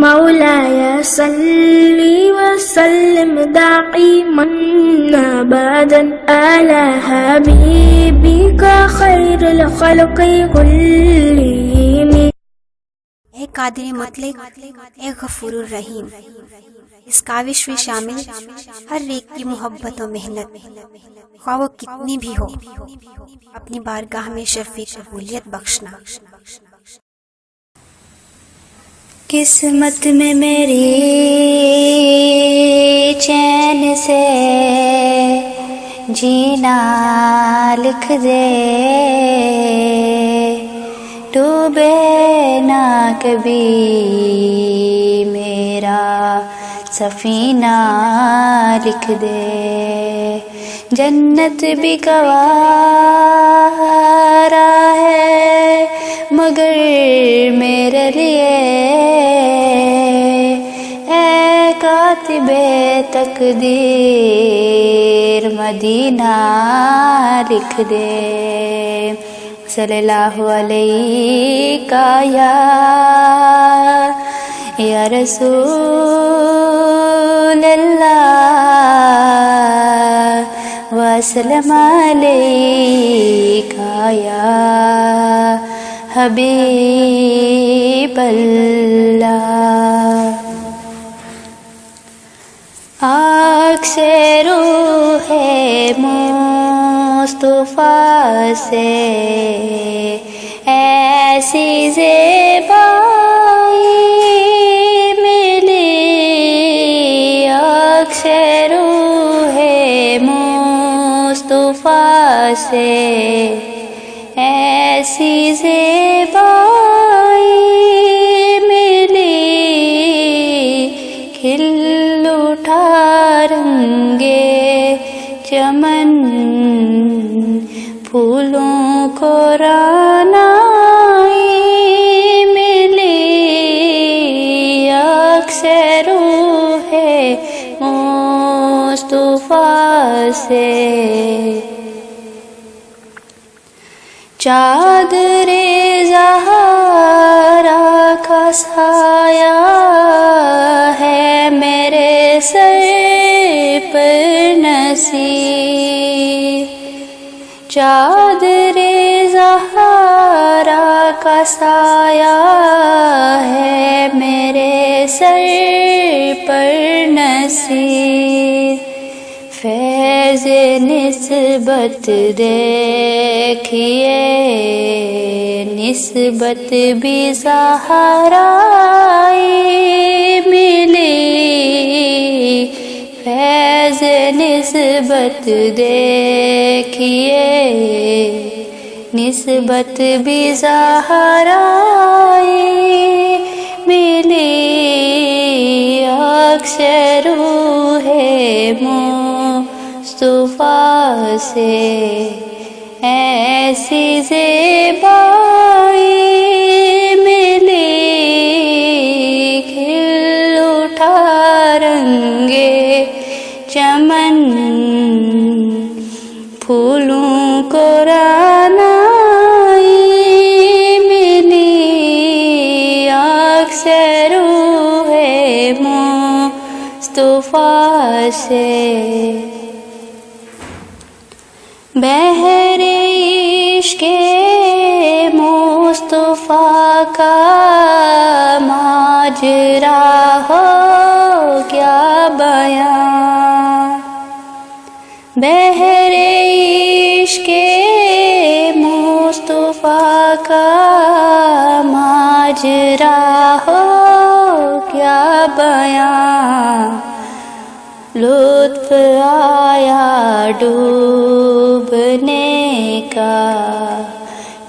مولاي صل وسلم دائما أبدا على حبيبك خير الخلق كلهم. اے قادر مطلق، اے غفور الرحیم، اس کاوش میں شامل ہر ایک کی محبت و محنت خواہ وہ کتنی بھی ہو، اپنی بارگاہ میں شرف قبولیت بخشنا. قسمت میں میری چین سے جینا لکھ دے، ڈوبے نہ کبھی میرا سفینہ لکھ دے. جنت بھی گوارا ہے مگر میرے لیے، اے کاتب تقدیر مدینہ لکھ دے. صلی اللہ علیہ یا رسول اللہ، وسلم علیکہ یا حبیب اللہ. آنکھ سے روح مصطفیٰ سے ایسی زیبائی ملی، آنکھ سے روح مصطفیٰ سے ایسی زیبائی ملی، کھل اٹھا رنگے چمن پھولوں کو رعنائی ملی، اکثر روح مصطفیٰ سے چادر زہرا کا سایہ ہے میرے سر پر نصیب، چادر زہرا کا سایہ ہے میرے سر پر نصیب. فیض نسبت دیکھیے نسبت بھی زہرائی ملی، فیض نسبت دیکھیے نسبت بھی زہرائی ملی، اکثر روح مصطفیٰ سے ایسی زیبائی ملی، کھل اٹھا رنگے چمن پھولوں کو رعنائی ملی، اکثر روح مصطفیٰ سے. بحر عشق مصطفیٰ کا ماجرا ہو گیا بیان، بحر عشق مصطفیٰ کا ماجرا ہو گیا بیان، لطف آیا ڈوبنے کا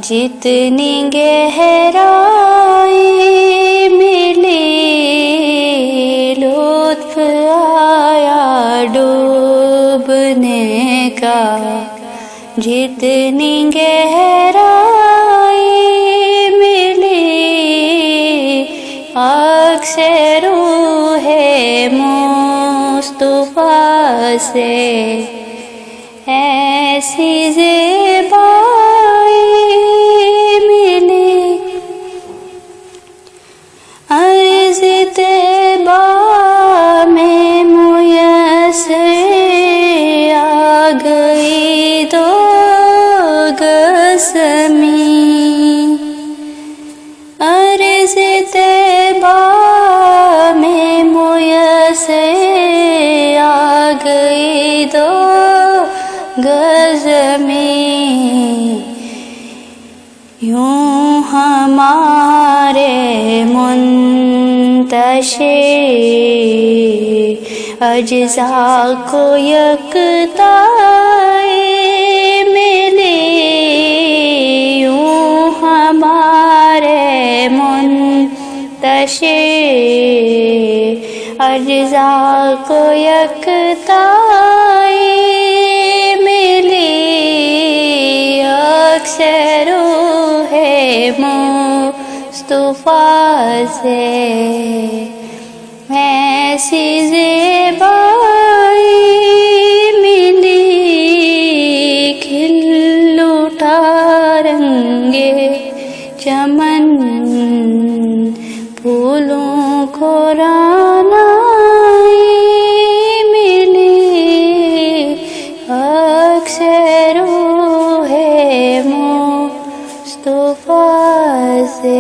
جتنی گہرائی ملی، لطف آیا ڈوبنے کا جتنی گہرائی ملی، اکثر روح مصطفیٰ سے ایسی زیبائی ملی. عرض منتشر اجزاء کو یکتائے ملی یوں ہمارے منتشر اجزاء کو یکتائے ملی اکثر روح مصطفیٰ سے ایسی زیبائی ملی کھل اٹھا رنگے چمن پھولوں کو رانائی ملی اکثر روح مصطفیٰ سے